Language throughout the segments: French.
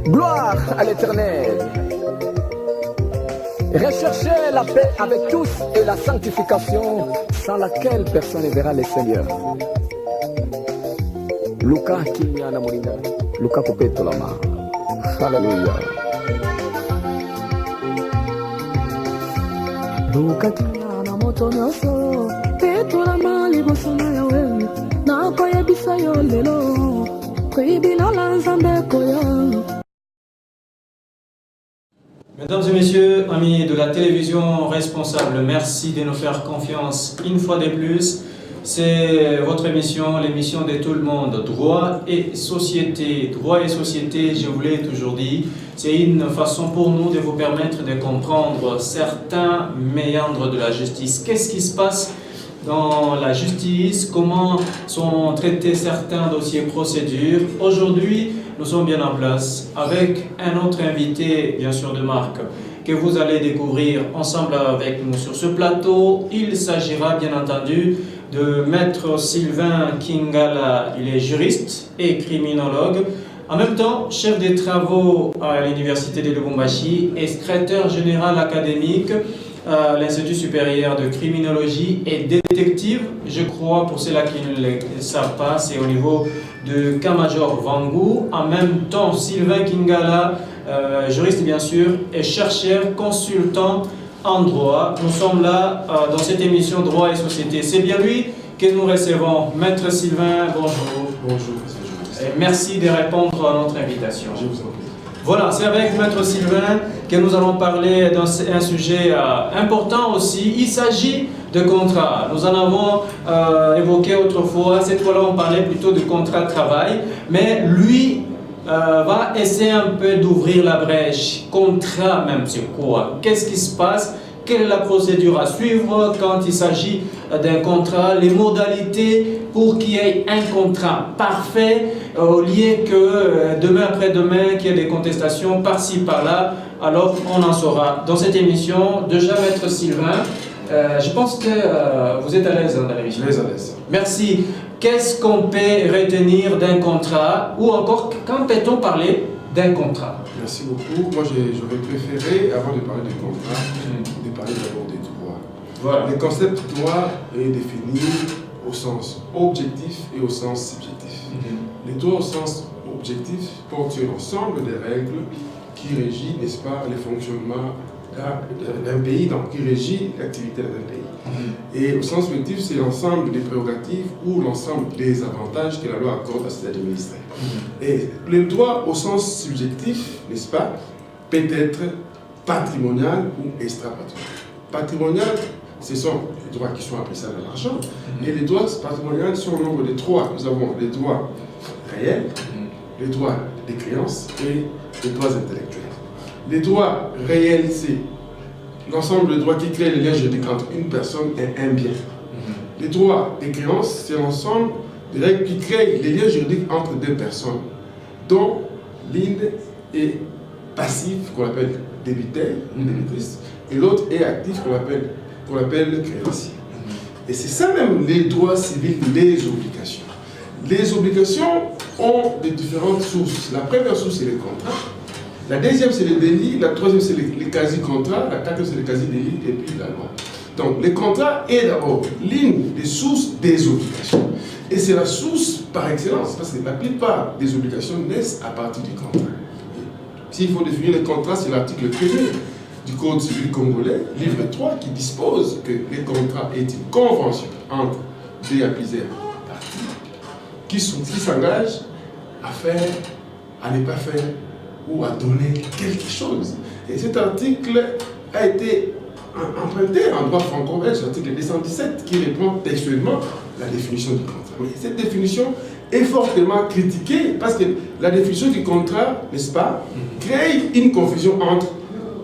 Gloire à l'Éternel. Recherchez la paix avec tous et la sanctification sans laquelle personne ne verra le Seigneur. Luka Kimiana Moringa, Luka Kupeto Lama. Alléluia. Luka Kimiana Motonyoso, Peto Lama Libosona Yawe, Nakoya Bisayo Lelo, Kribina Lanzambe Koya. Mesdames et messieurs, amis de la télévision responsable, merci de nous faire confiance une fois de plus. C'est votre émission, l'émission de tout le monde, Droit et Société. Droit et Société, je vous l'ai toujours dit, c'est une façon pour nous de vous permettre de comprendre certains méandres de la justice. Qu'est-ce qui se passe dans la justice? Comment sont traités certains dossiers procédures? Aujourd'hui, nous sommes bien en place avec un autre invité, bien sûr de marque, que vous allez découvrir ensemble avec nous sur ce plateau. Il s'agira bien entendu de Maître Sylvain Kingala. Il est juriste et criminologue, en même temps chef des travaux à l'Université de Lubumbashi et secrétaire général académique à l'Institut supérieur de criminologie et détective. Je crois, pour ceux-là qui ne le savent pas, c'est au niveau de Kamajor Vangu. En même temps, Sylvain Kingala, juriste bien sûr, et chercheur, consultant en droit. Nous sommes là dans cette émission Droit et Société. C'est bien lui que nous recevons. Maître Sylvain, bonjour. Bonjour, et merci de répondre à notre invitation. Je vous en prie. Voilà, c'est avec Maître Sylvain que nous allons parler d'un sujet important aussi. Il s'agit de contrats. Nous en avons évoqué autrefois. Cette fois-là, on parlait plutôt de contrat de travail. Mais lui va essayer un peu d'ouvrir la brèche. Contrat même, c'est quoi? Qu'est-ce qui se passe? Quelle est la procédure à suivre quand il s'agit d'un contrat? Les modalités pour qu'il y ait un contrat parfait au lieu que demain après-demain qu'il y ait des contestations par-ci par-là. Alors on en saura dans cette émission. Déjà, Maître Sylvain, je pense que vous êtes à l'aise dans l'émission. Très à l'aise. Merci. Qu'est-ce qu'on peut retenir d'un contrat? Ou encore, quand peut-on parler d'un contrat? Merci beaucoup. Moi, j'aurais préféré, avant de parler des contrats, de parler d'abord des droits. Voilà. Le concept droit est défini au sens objectif et au sens subjectif. Les droits au sens objectif portent sur l'ensemble des règles qui régissent, n'est-ce pas, le fonctionnement d'un pays, donc qui régit l'activité d'un pays. Et au sens subjectif, c'est l'ensemble des prérogatives ou l'ensemble des avantages que la loi accorde à ses administrés. Et le droit au sens subjectif, n'est-ce pas, peut être patrimonial ou extra-patrimonial. Patrimonial, ce sont les droits qui sont appréciables à l'argent. Et les droits patrimoniaux sont au nombre de trois. Nous avons les droits réels, les droits des créances et les droits intellectuels. Les droits réels, c'est l'ensemble des droits qui créent les liens juridiques entre une personne et un bien. Les droits des créances, c'est l'ensemble des règles qui créent les liens juridiques entre deux personnes, dont l'une est passive, qu'on appelle débiteur, une débitrice, et l'autre est actif, qu'on appelle créancier. Et c'est ça même les droits civils, les obligations. Les obligations ont de différentes sources. La première source, c'est les contrats. La deuxième, c'est les délits. La troisième, c'est les quasi-contrats. La quatrième, c'est les quasi-délits. Et puis la loi. Donc, les contrats est d'abord l'une des sources des obligations. Et c'est la source par excellence, parce que la plupart des obligations naissent à partir du contrat. S'il faut définir les contrats, c'est l'article 1er du Code civil congolais, livre 3, qui dispose que les contrats est une convention entre deux à plusieurs parties qui s'engagent à faire, à ne pas faire ou à donner quelque chose. Et cet article a été emprunté en droit franco-belge, l'article 217, qui reprend textuellement la définition du contrat. Mais cette définition est fortement critiquée parce que la définition du contrat, n'est-ce pas, crée une confusion entre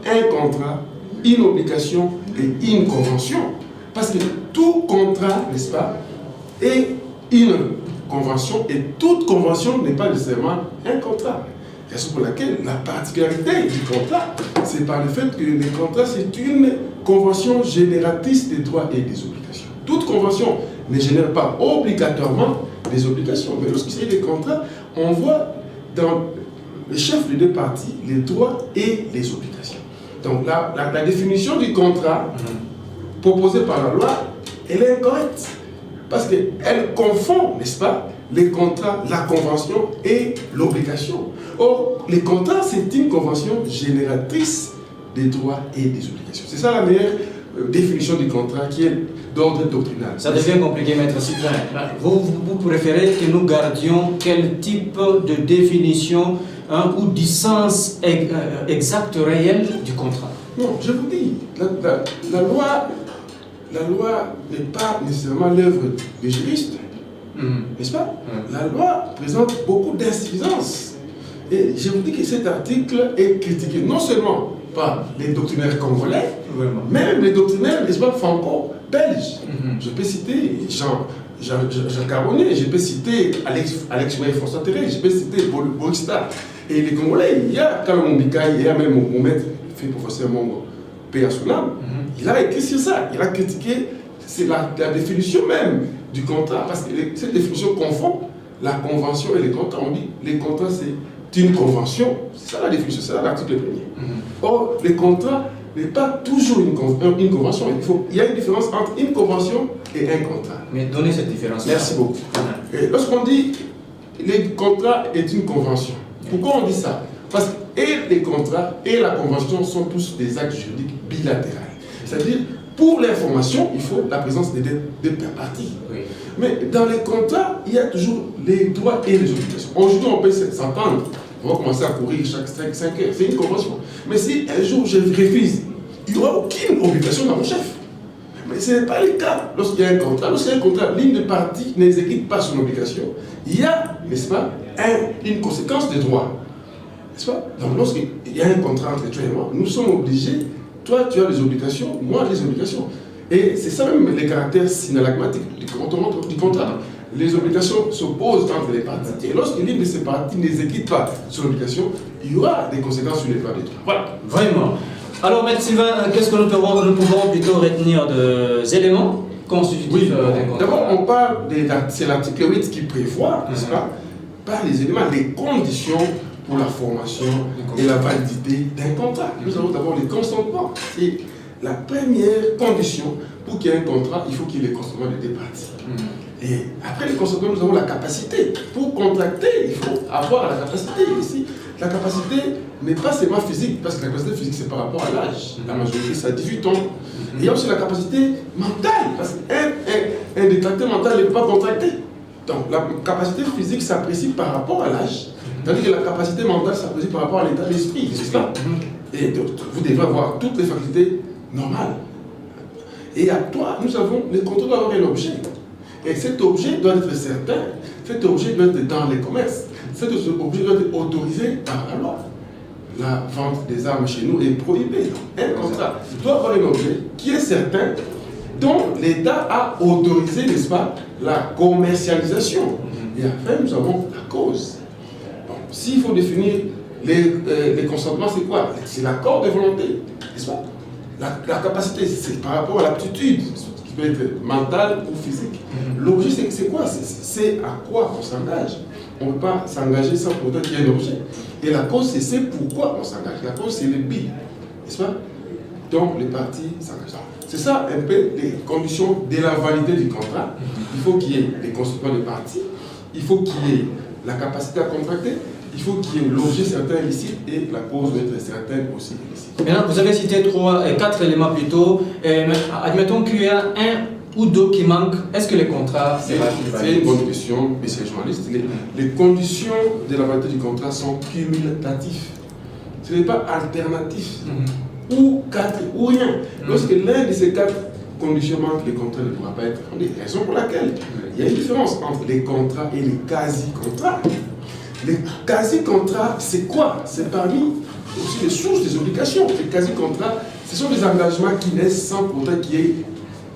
un contrat, une obligation et une convention. Parce que tout contrat, n'est-ce pas, est une convention et toute convention n'est pas nécessairement un contrat. Raison pour laquelle la particularité du contrat, c'est par le fait que le contrat, c'est une convention génératrice des droits et des obligations. Toute convention ne génère pas obligatoirement des obligations, mais lorsqu'il s'agit des contrats, on voit dans le chef des deux parties les droits et les obligations. Donc la définition du contrat proposée par la loi, elle est incorrecte. Parce qu'elle confond, n'est-ce pas, les contrats, la convention et l'obligation. Or, les contrats, c'est une convention génératrice des droits et des obligations. C'est ça la meilleure définition du contrat qui est d'ordre doctrinal. Ça devient compliqué, Maître Sylvain. Vous préférez que nous gardions quel type de définition ou du sens exact, réel du contrat? Non, je vous dis, la loi n'est pas nécessairement l'œuvre des juristes, n'est-ce pas? La loi présente beaucoup d'insuffisances. Et je vous dis que cet article est critiqué non seulement par les doctrinaires congolais, même les doctrinaires, n'est-ce pas, franco-belges. Je peux citer Jean Carbonnet, je peux citer Alex François Terré, je peux citer Boris Starr. Et les Congolais, il y a Kalom Mbikaï, il y a même mon maître, fait professeur Mongo, paix à son âme, il a écrit sur ça, il a critiqué, c'est la définition même du contrat, parce que cette définition confond la convention et les contrats. On dit les contrats c'est une convention, c'est ça la définition, c'est là l'article 1er. Or, les contrats n'est pas toujours une convention, il y a une différence entre une convention et un contrat. Mais donnez cette différence. Merci beaucoup. Lorsqu'on dit les contrats est une convention, pourquoi on dit ça? Parce que et les contrats et la convention sont tous des actes juridiques bilatéraux. C'est-à-dire, pour l'information, il faut la présence des deux parties. Oui. Mais dans les contrats, il y a toujours les droits et les obligations. Aujourd'hui, on peut s'entendre. On va commencer à courir chaque 5 heures. C'est une convention. Mais si un jour je refuse, il n'y aura aucune obligation dans mon chef. Mais ce n'est pas le cas lorsqu'il y a un contrat. Lorsqu'il y a un contrat, l'une des parties n'exécute pas son obligation. Il y a, n'est-ce pas, une conséquence des droits. N'est-ce pas? Donc lorsqu'il y a un contrat entre toi et moi, nous sommes obligés, toi tu as des obligations, moi j'ai des obligations. Et c'est ça même les caractères synalagmatiques du contrat. Les obligations s'opposent entre les parties. Et lorsque l'une de ces parties n'exécute pas son obligation, il y aura des conséquences sur les droits des droits. Voilà. Vraiment. Alors, Maître Sylvain, qu'est-ce que nous pouvons plutôt retenir des éléments constitutifs d'un contrat? D'abord, on parle, c'est l'article 8 qui prévoit, n'est-ce pas, par les éléments, les conditions pour la formation et la validité d'un contrat. Nous avons d'abord les consentements. Et la première condition pour qu'il y ait un contrat, il faut qu'il y ait les consentements des deux parties. Et après les consentements, nous avons la capacité. Pour contracter, il faut avoir la capacité. Ici, la capacité n'est pas seulement physique, parce que la capacité physique, c'est par rapport à l'âge. La majorité, c'est à 18 ans. Et il y a aussi la capacité mentale, parce qu'un détracté mental ne peut pas contracter. Donc, la capacité physique s'apprécie par rapport à l'âge, tandis que la capacité mentale s'apprécie par rapport à l'état d'esprit, c'est ça? Et donc, vous devez avoir toutes les facultés normales. Et à toi, nous avons, les contrats doivent avoir un objet. Et cet objet doit être certain, cet objet doit être dans les commerces, cet objet doit être autorisé par la loi. La vente des armes chez nous est prohibée. Un contrat doit avoir un objet qui est certain, dont l'État a autorisé, n'est-ce pas, la commercialisation. Et après, nous avons la cause. Bon, s'il faut définir les consentements, c'est quoi? C'est l'accord de volonté, n'est-ce pas? La capacité, c'est par rapport à l'aptitude, qui peut être mentale ou physique. L'objet, c'est quoi? C'est à quoi on s'engage. On ne peut pas s'engager sans pour autant qu'il y ait un objet. Et la cause, c'est pourquoi on s'engage. La cause, c'est le but, n'est-ce pas? Donc, les parties s'engagent. C'est ça un peu les conditions de la validité du contrat. Il faut qu'il y ait les consentements des parties, il faut qu'il y ait la capacité à contracter, il faut qu'il y ait l'objet certain illicite et la cause doit être certaine aussi illicite. Maintenant, vous avez cité 4 éléments plutôt. Admettons qu'il y a un ou deux qui manquent. Est-ce que les contrats c'est une bonne question, monsieur le journaliste. Les conditions de la validité du contrat sont cumulatives. Ce n'est pas alternatif. Ou 4 ou rien. Lorsque l'un de ces 4 conditions manque, les contrats ne pourra pas être fondés. Raison pour laquelle il y a une différence entre les contrats et les quasi-contrats. Les quasi-contrats, c'est quoi? C'est parmi aussi les sources des obligations. Les quasi-contrats, ce sont des engagements qui naissent sans pour autant qu'il y ait...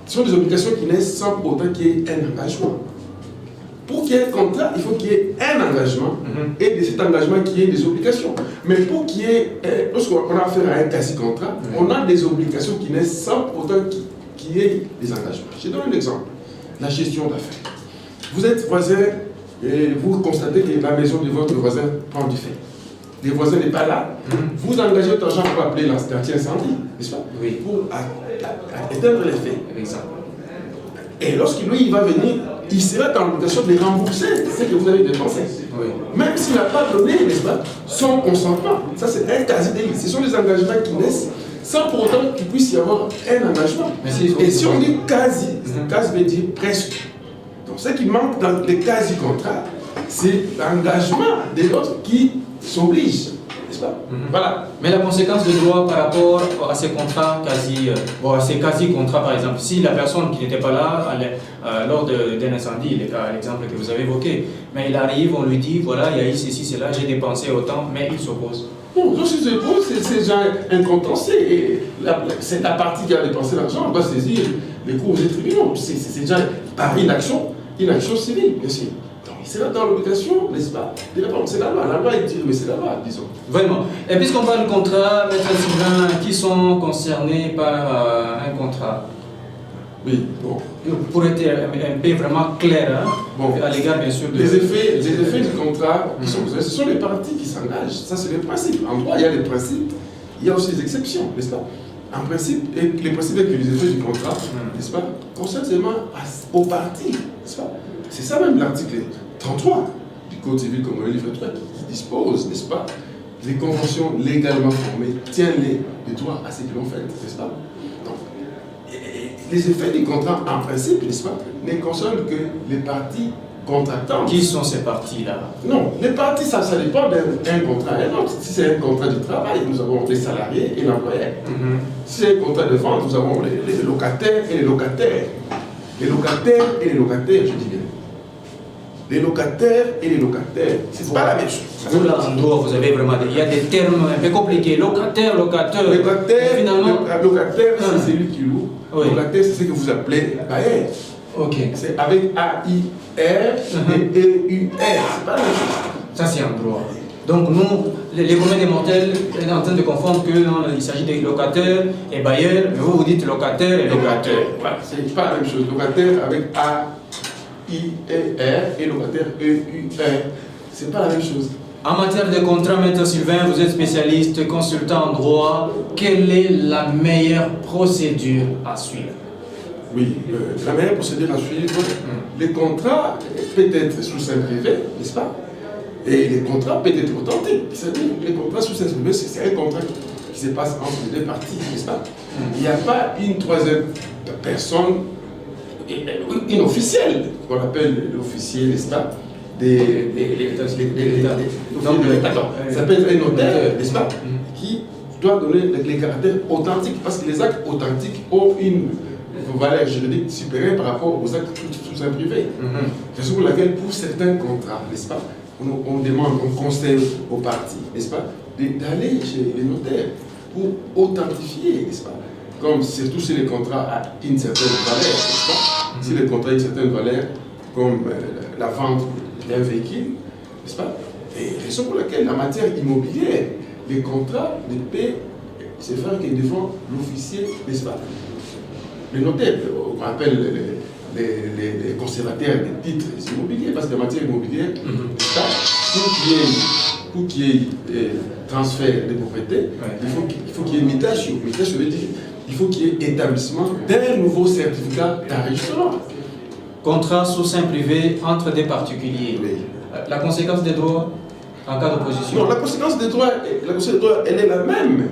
Ce sont des obligations qui naissent sans pour autant qu'il y ait un engagement. Pour qu'il y ait un contrat, il faut qu'il y ait un engagement et de cet engagement qu'il y ait des obligations. Mais pour qu'il y ait, lorsqu'on a affaire à un quasi-contrat, on a des obligations qui naissent sans pour autant qu'il y ait des engagements. Je donne un exemple. La gestion d'affaires. Vous êtes voisin et vous constatez que la maison de votre voisin prend du feu. les voisins n'est pas là, vous engagez votre argent pour appeler l'incendie, n'est-ce pas? Oui. Pour éteindre les faits. Exact. Et lorsqu'il lui il va venir, il sera dans l'obligation de les rembourser ce que vous avez dépensé. Oui. Même s'il n'a pas donné, n'est-ce pas, son consentement. Ça, c'est un quasi-délit. Ce sont des engagements qui naissent sans pour autant qu'il puisse y avoir un engagement. Et si on dit quasi, quasi veut dire presque. Donc, ce qui manque dans les quasi-contrats, c'est l'engagement de l'autre qui s'oblige. N'est-ce pas? Voilà. Mais la conséquence de droit par rapport à ces contrats à ces quasi-contrats par exemple, si la personne qui n'était pas là lors d'un incendie, l'exemple que vous avez évoqué, mais il arrive, on lui dit, voilà, il y a eu ceci, cela, j'ai dépensé autant, mais il s'oppose. Non, donc si s'oppose, c'est déjà un contentieux. C'est la partie qui a dépensé l'argent, on doit saisir les cours des tribunaux. C'est déjà par une action civile, bien sûr. C'est là dans l'obligation, n'est-ce pas? C'est la loi. La loi est dire, mais c'est la loi, disons. Vraiment. Et puisqu'on parle de contrat, Maître Sylvain, qui sont concernés par un contrat? Oui, bon. Pour être un peu vraiment clair, hein, bon. À l'égard bien sûr de... Les effets du contrat, ce sont les parties qui s'engagent. Ça, c'est le principe. En droit, il y a les principes, il y a aussi les exceptions, n'est-ce pas? En principe, les principes avec les effets du contrat, n'est-ce pas, concernent seulement aux parties, n'est-ce pas? C'est ça même l'article 33 du Code civil comme le livre 3 qui dispose, n'est-ce pas, les conventions légalement formées, tiennent les droits à ce qu'ils l'ont fait, n'est-ce pas? Donc, les effets du contrat, en principe, n'est-ce pas, ne concernent que les parties contractantes. Qui sont ces parties-là? Non, les parties, ça dépend d'un contrat à un autre. Si c'est un contrat de travail, nous avons les salariés et l'employeur. Si c'est un contrat de vente, nous avons les locataires et les locataires. Les locataires et les locataires, je dis bien. Les locataires et les locataires, c'est pas la même chose. Vous là, en droit, vous avez vraiment il y a des termes un peu compliqués. Locataire, locateur. Finalement, locataire, c'est celui qui loue. Oui. Locataire, c'est ce que vous appelez bailleur. Ok. C'est avec A-I-R et E-U-R. C'est pas la même chose. Ça, c'est en droit. Donc, nous, les communs des mortels, on est en train de confondre qu'il s'agit de locataires et bailleurs, mais vous dites locataire et locataire. Voilà, c'est pas la même chose. Locataire avec A-I-E-R et locataire E-U-R. C'est pas la même chose. En matière de contrat, Maître Sylvain, vous êtes spécialiste, consultant en droit. Quelle est la meilleure procédure à suivre? Oui, la meilleure procédure à suivre, les contrats peuvent être sous seing privé, n'est-ce pas? Et les contrats peuvent être authentiques. C'est-à-dire les contrats sous seing privé, c'est un contrat qui se passe entre les deux parties, n'est-ce pas? Il n'y a pas une troisième personne, une officielle, qu'on appelle l'officier, n'est-ce pas? Ça peut être un notaire, n'est-ce pas? Qui doit donner les caractères authentiques, parce que les actes authentiques ont une valeur juridique supérieure par rapport aux actes sous seing privé. C'est pour laquelle, pour certains contrats, n'est-ce pas, on demande, on conseille aux parties, n'est-ce pas, d'aller chez les notaires pour authentifier, n'est-ce pas, comme surtout si les contrats à une certaine valeur, n'est-ce pas, si les contrats à une certaine valeur, comme la vente d'un véhicule, n'est-ce pas, et raison pour laquelle, en matière immobilière, les contrats ne peuvent se faire que devant l'officier, n'est-ce pas, les notaires, on appelle les conservateurs des titres immobiliers, parce qu'en matière immobilière, pour qu'il y ait transfert de propriété, il faut qu'il y ait mutation. Mutation veut dire il faut qu'il y ait établissement d'un nouveau certificat d'enregistrement. Contrat sous seing privé entre des particuliers. Oui. La conséquence des droits en cas d'opposition? Non, la conséquence des droits, elle est la même,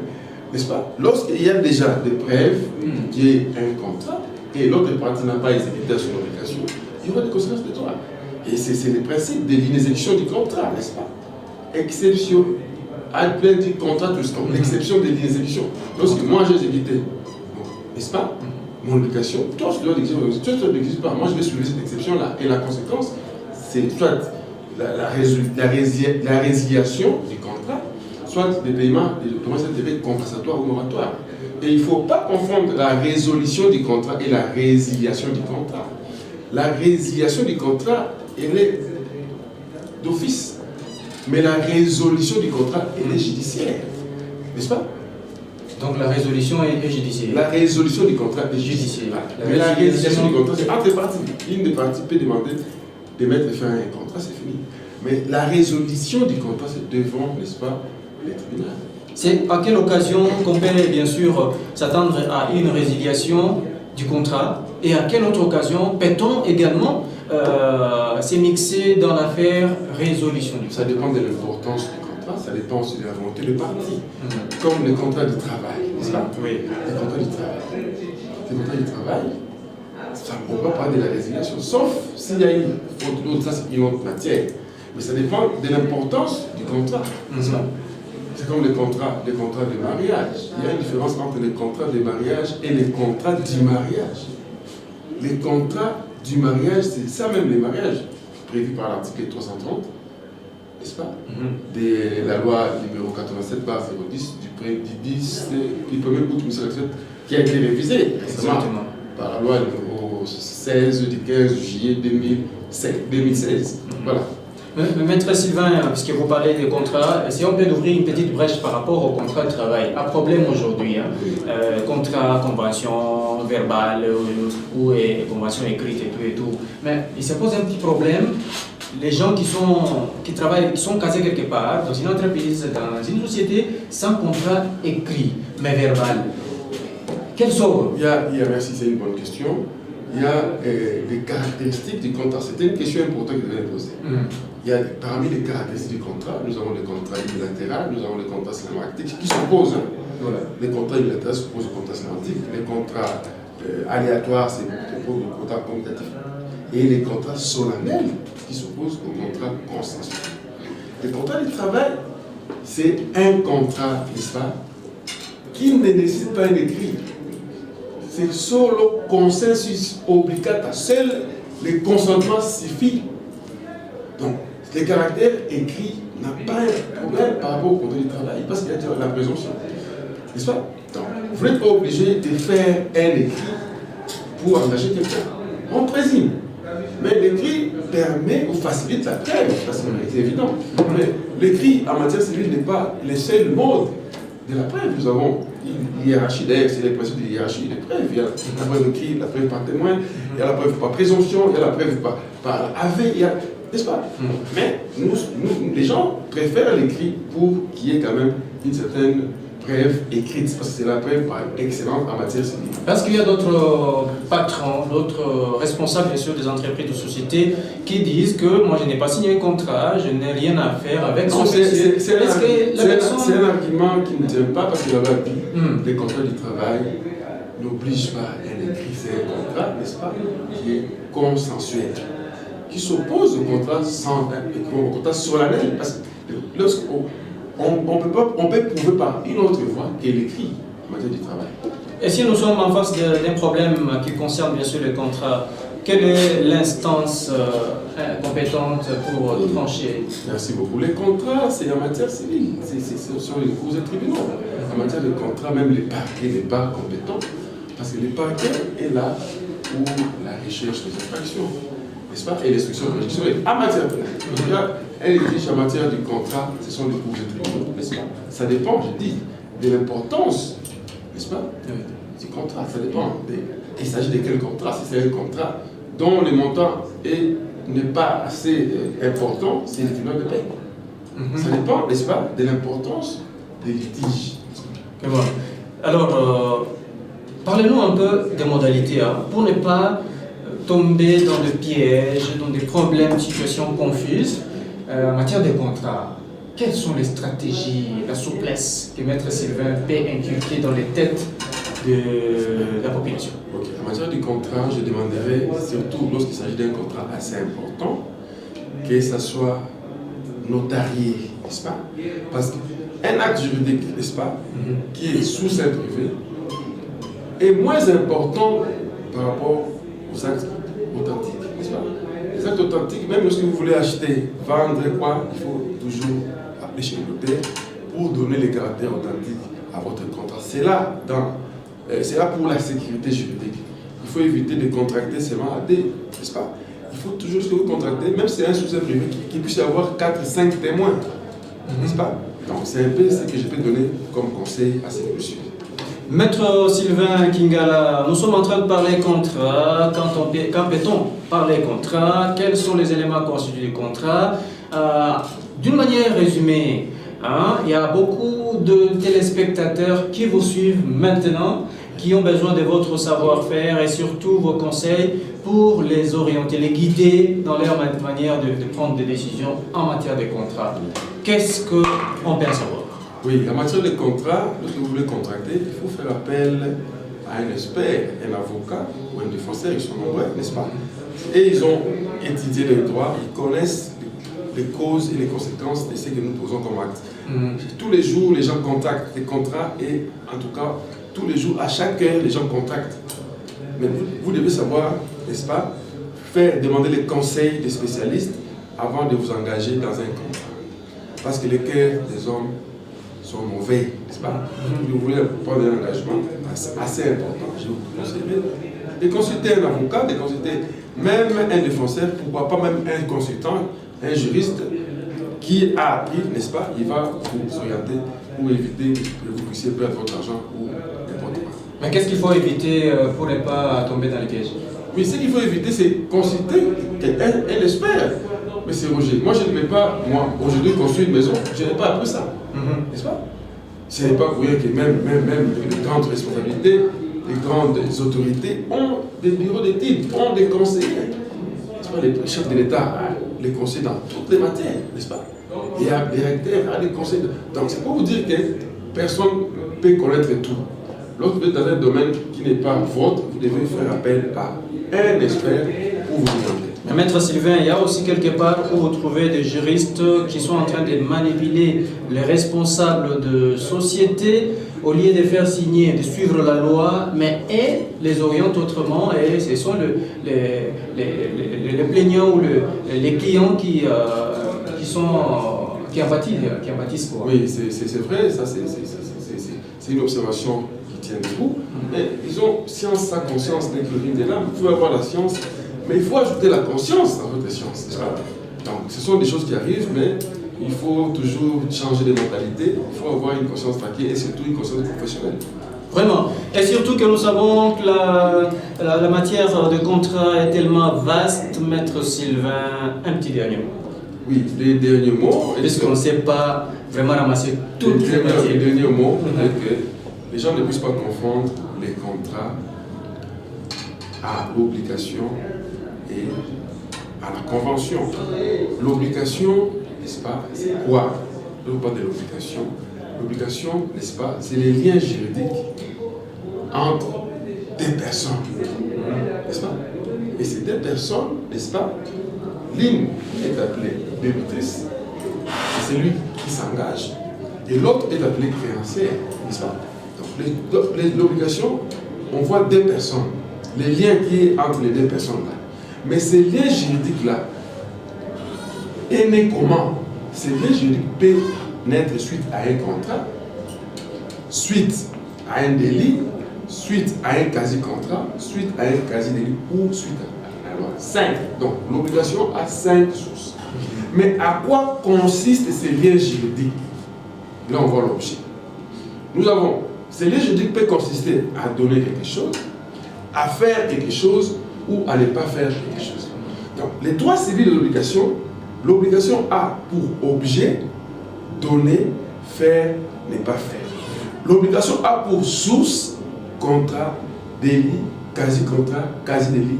n'est-ce pas? Lorsqu'il y a déjà des preuves qu'il y ait un contrat et l'autre partie n'a pas exécuté son obligation, il y aura des conséquences des droits. Et c'est le principe de l'inexécution du contrat, n'est-ce pas? Exception, à plein du contrat, tout ce qu'on l'exception de l'inexécution. Lorsque moi j'ai exécuté, n'est-ce pas, mon obligation, toi tu dois l'exécuter pas, moi je vais soulever cette exception-là. Et la conséquence, c'est soit la résiliation du contrat, soit des paiements de compensatoires ou moratoires. Et il ne faut pas confondre la résolution du contrat et la résiliation du contrat. La résiliation du contrat, elle est d'office. Mais la résolution du contrat, elle est judiciaire. N'est-ce pas? Donc la résolution est judiciaire. La résolution du contrat est judiciaire. Mais la résiliation du contrat, c'est entre les parties. Une des parties peut demander de mettre fin à un contrat, c'est fini. Mais la résolution du contrat, c'est devant, n'est-ce pas, les tribunaux. C'est à quelle occasion qu'on peut bien sûr s'attendre à une résiliation du contrat et à quelle autre occasion peut-on également s'émixer dans l'affaire résolution du contrat? Ça dépend de l'importance du contrat, ça dépend aussi de la volonté de partie. Comme les contrats de travail, n'est-ce pas? Oui. Les contrats du travail. Les contrats du travail, ça ne peut pas parler de la résiliation, sauf s'il y a une faute ou ça c'est une autre matière. Mais ça dépend de l'importance du contrat, n'est-ce pas? C'est comme les contrats de mariage. Il y a une différence entre les contrats de mariage et les contrats du mariage. Les contrats du mariage, c'est ça même les mariages prévus par l'article 330, n'est-ce pas? De la loi numéro 87/010 du 10 du 1er août 1987 qui a été révisée récemment par la loi numéro 16 du 15 juillet 2016. Voilà. Maître Sylvain, puisque vous parlez des contrats, si on peut ouvrir une petite brèche par rapport au contrat de travail, un problème aujourd'hui, contrat, convention verbale ou convention écrite et tout, mais il se pose un petit problème. Les gens qui travaillent, qui sont casés quelque part, dans une entreprise, dans une société, sans contrat écrit, mais verbal. Quel sort? Merci, c'est une bonne question. Il y a des caractéristiques du contrat. C'était une question importante que vous avez posée. Il y a parmi les caractéristiques du contrat, nous avons les contrats unilatéraux, nous avons les contrats sémantiques qui s'opposent. Voilà. Les contrats unilatéraux s'opposent aux contrats sémantiques, les contrats aléatoires s'opposent aux contrats commutatifs, et les contrats solennels qui s'opposent aux contrats consensuels. Le contrat du travail, c'est un contrat, n'est-ce pas, qui ne nécessite pas un écrit. C'est solo consensus obligata. Seul le consentement suffit. Donc, le caractère écrit n'a pas un problème par rapport au contrat du travail parce qu'il y a déjà la présomption. N'est-ce pas? Donc, vous n'êtes pas obligé de faire un écrit pour engager quelqu'un. On présume. Mais l'écrit permet ou facilite la preuve, c'est évident. Mais l'écrit en matière civile n'est pas le seul mode de la preuve. Nous avons une hiérarchie, d'ailleurs, c'est les principes de hiérarchie des preuves. Il y a la preuve écrite, la preuve par témoin, il y a la preuve par présomption, il y a la preuve par aveu, n'est-ce pas? Mais nous, les gens préfèrent l'écrit pour qu'il y ait quand même une certaine preuve écrite, parce que c'est la preuve par excellence en matière civile. Parce qu'il y a d'autres patrons, d'autres responsables bien sûr des entreprises de société qui disent que moi je n'ai pas signé un contrat, je n'ai rien à faire avec ce monsieur. C'est un argument qui ne tient pas parce que la loi dit les contrats du travail n'obligent pas un écrit, c'est un contrat, n'est-ce pas, qui est consensuel, qui s'oppose au contrat solennel. Parce que lorsqu'on on peut prouver par une autre voie que l'écrit en matière du travail. Et si nous sommes en face d'un problème qui concerne bien sûr les contrats, quelle est l'instance compétente pour trancher? Merci beaucoup. Les contrats, c'est en matière civile, c'est sur les cours et tribunaux. En matière de contrat, même les parquets n'est pas compétent, parce que le parquet est là pour la recherche des infractions, n'est-ce pas, et l'instruction juridictionnelle. En matière pénale, un litige en matière du contrat, ce sont les cours et tribunaux, n'est-ce pas? Ça dépend, je dis, de l'importance, n'est-ce pas, du contrat. Ça dépend. Il s'agit de quel contrat? Si c'est un contrat dont le montant n'est pas assez important, c'est le tribunal de paix. Ça dépend, n'est-ce pas, de l'importance des litiges. Bon. Alors, parlez-nous un peu des modalités, pour ne pas tomber dans des pièges, dans des problèmes, situations confuses en matière de contrats. Quelles sont les stratégies, la souplesse que Maître Sylvain peut inculquer dans les têtes de la population? Okay. En matière de contrat, je demanderais, surtout lorsqu'il s'agit d'un contrat assez important, que ça soit notarié, n'est-ce pas? Parce qu'un acte juridique, n'est-ce pas, qui est sous sein privé, est moins important par rapport aux actes authentiques, n'est-ce pas? Les actes authentiques, même lorsque vous voulez acheter, vendre, quoi, il faut toujours appeler chez le notaire pour donner les caractères authentiques à votre contrat. C'est là pour la sécurité juridique. Il faut éviter de contracter seulement à des, n'est-ce pas? Il faut toujours que vous contractez, même si c'est un sous-sein privé, qu'il puisse y avoir 4-5 témoins, n'est-ce pas? Donc c'est un peu ce que je peux donner comme conseil à ces messieurs. Maître Sylvain Kingala, nous sommes en train de parler contrat. Quand peut-on parler contrat? Quels sont les éléments constitués du contrat? D'une manière résumée, il y a beaucoup de téléspectateurs qui vous suivent maintenant, qui ont besoin de votre savoir-faire et surtout vos conseils pour les orienter, les guider dans leur manière de prendre des décisions en matière de contrat. Qu'est-ce qu'on peut savoir? Oui, en matière de contrat, lorsque vous voulez contracter, il faut faire appel à un expert, un avocat ou un défenseur, ils sont nombreux, n'est-ce pas? Et ils ont étudié le droit, ils connaissent les causes et les conséquences de ce que nous posons comme acte. Tous les jours, les gens contactent les contrats et, en tout cas, tous les jours, à chaque heure, les gens contactent. Mais vous devez savoir, n'est-ce pas, demander les conseils des spécialistes avant de vous engager dans un contrat. Parce que les cœurs des hommes sont mauvais, n'est-ce pas? Si vous voulez prendre un engagement assez important, je vous conseille de consulter un avocat, de consulter même un défenseur, pourquoi pas même un consultant, un juriste qui a appris, n'est-ce pas? Il va vous orienter pour éviter que vous puissiez perdre votre argent ou n'importe quoi. Mais qu'est-ce qu'il faut éviter pour ne pas tomber dans les pièges? Oui, ce qu'il faut éviter, c'est consulter un expert. Mais c'est Roger. Moi, je ne vais pas, moi, aujourd'hui, construire une maison, je n'ai pas appris ça. N'est-ce pas? Ce n'est pas pour rien que même les grandes responsabilités, les grandes autorités ont des bureaux d'études, ont des conseillers. N'est-ce pas? Les chefs de l'État, les conseillers dans toutes les matières, n'est-ce pas? Il y a des recteurs, des conseils. Donc, c'est pour vous dire que personne ne peut connaître tout. Lorsque vous êtes dans un domaine qui n'est pas vôtre, vous devez faire appel à un expert pour vous orienter. Mais Maître Sylvain, il y a aussi quelque part où vous trouvez des juristes qui sont en train de manipuler les responsables de société au lieu de faire signer, de suivre la loi, mais les orientent autrement et ce sont les plaignants ou les clients qui en pâtissent. Quoi. Oui, c'est vrai, ça c'est une observation qui tient debout. Mais ils ont science sans conscience d'inclure de l'âme. Vous pouvez avoir la science, mais il faut ajouter la conscience dans votre science. Donc ce sont des choses qui arrivent, mais il faut toujours changer de mentalité, il faut avoir une conscience tranquille et surtout une conscience professionnelle. Vraiment. Et surtout que nous savons que la matière de contrat est tellement vaste, Maître Sylvain, un petit dernier mot. Oui, les derniers mots. Puisqu'on ne sait pas vraiment ramasser toutes les matières. Les derniers mots, c'est que les gens ne puissent pas confondre les contrats à l'obligation et à la convention. L'obligation, n'est-ce pas, c'est quoi? Je ne parle pas de l'obligation. L'obligation, n'est-ce pas, c'est les liens juridiques entre des personnes, n'est-ce pas? Et ces deux personnes, n'est-ce pas, l'une est appelée débitrice, c'est celui qui s'engage, et l'autre est appelé créancier, n'est-ce pas? Donc l'obligation, on voit deux personnes, les liens qui sont entre les deux personnes-là. Mais ces liens juridiques-là, est né comment? Ces liens juridiques peuvent naître suite à un contrat, suite à un délit, suite à un quasi-contrat, suite à un quasi-délit ou suite à la loi. 5. Donc l'obligation a 5 sources. Mais à quoi consistent ces liens juridiques? Là on voit l'objet. Nous avons, ces liens juridiques peuvent consister à donner quelque chose, à faire quelque chose ou à ne pas faire quelque chose. Donc les droits civils de l'obligation a pour objet donner, faire, ne pas faire. L'obligation a pour source contrat, délit, quasi-contrat, quasi-délit.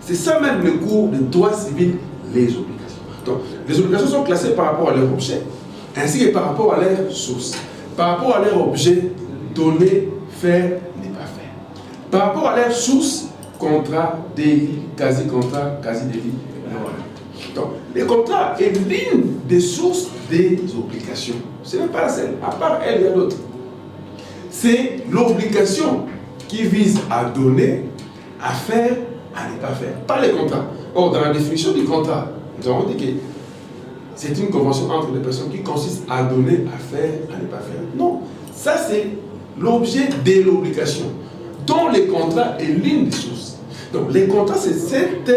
C'est ça même le cours de droit civil, les obligations. Donc, les obligations sont classées par rapport à leur objet, ainsi que par rapport à leur source. Par rapport à leur objet, donner, faire, ne pas faire. Par rapport à leur source, contrat, délit, quasi-contrat, quasi-délit. Donc, les contrats est l'une des sources des obligations. Ce n'est pas la seule. À part elle, il y a d'autres. C'est l'obligation qui vise à donner, à faire, à ne pas faire. Pas les contrats. Or, dans la définition du contrat, nous avons dit que c'est une convention entre les personnes qui consiste à donner, à faire, à ne pas faire. Non. Ça, c'est l'objet de l'obligation, dont les contrats est l'une des sources. Donc, les contrats, c'est cette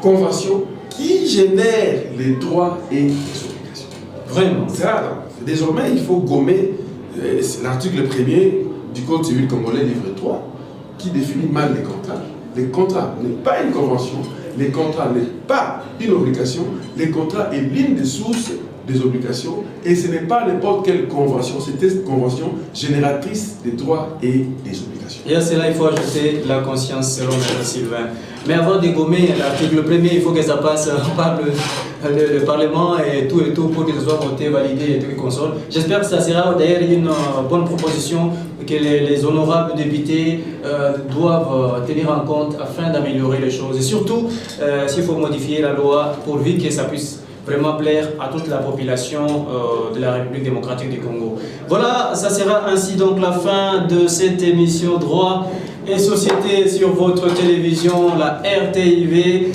convention qui génère les droits et les obligations. Vraiment. Ça, désormais, il faut gommer l'article 1er du Code civil congolais, livre 3, qui définit mal les contrats. Les contrats n'est pas une convention, les contrats n'est pas une obligation, les contrats est l'une des sources des obligations et ce n'est pas n'importe quelle convention, c'est une convention génératrice des droits et des obligations. Et à cela, il faut ajouter la conscience selon M. Sylvain. Mais avant de gommer l'article premier, il faut que ça passe par le Parlement et tout pour que ce soit voté, validé et tout qu'on sorte. J'espère que ça sera d'ailleurs une bonne proposition que les honorables députés doivent tenir en compte afin d'améliorer les choses. Et surtout, s'il faut modifier la loi pourvu que ça puisse vraiment plaire à toute la population de la République démocratique du Congo. Voilà, ça sera ainsi donc la fin de cette émission Droit et Société sur votre télévision, la RTIV.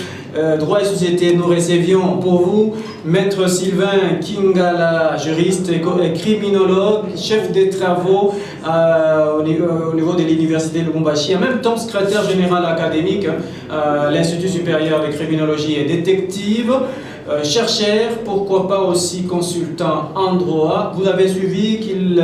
Droit et Société, nous recevions pour vous Maître Sylvain Kingala, juriste et criminologue, chef des travaux au niveau de l'Université de Lubumbashi, en même temps secrétaire général académique à l'Institut supérieur de criminologie et détective. Chercheur, pourquoi pas aussi consultant en droit. Vous avez suivi qu'il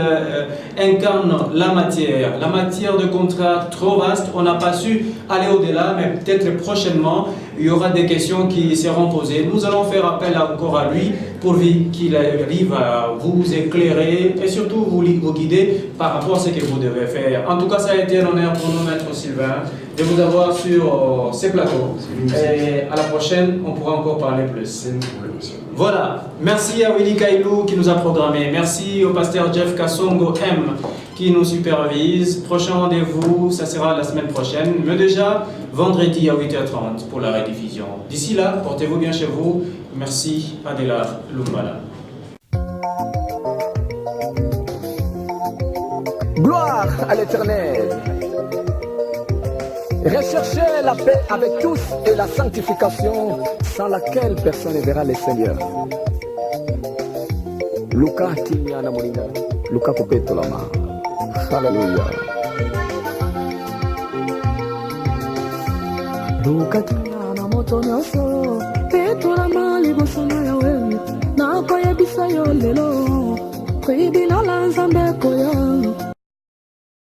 incarne la matière de contrat trop vaste. On n'a pas su aller au-delà, mais peut-être prochainement, il y aura des questions qui seront posées. Nous allons faire appel encore à lui pourvu qu'il arrive à vous éclairer et surtout vous guider par rapport à ce que vous devez faire. En tout cas, ça a été un honneur pour nous, Maître Sylvain, de vous avoir sur ces plateaux. Et à la prochaine, on pourra encore parler plus. Voilà. Merci à Willy Kailou qui nous a programmé. Merci au pasteur Jeff Kassongo M qui nous supervise. Prochain rendez-vous, ça sera la semaine prochaine, mais déjà vendredi à 8h30 pour la rediffusion. D'ici là, portez-vous bien chez vous. Merci, Adélar Lumbala. Gloire à l'Éternel. Recherchez la paix avec tous et la sanctification sans laquelle personne ne verra le Seigneur. Luka Tinya Namolinga, Luka Kupeto Lama. Alléluia. Luka Tinya Namotonyoso, Peto Lama Libosono Yawe, Nakoye Bisayo Lelo, Tribunal Nzambeko.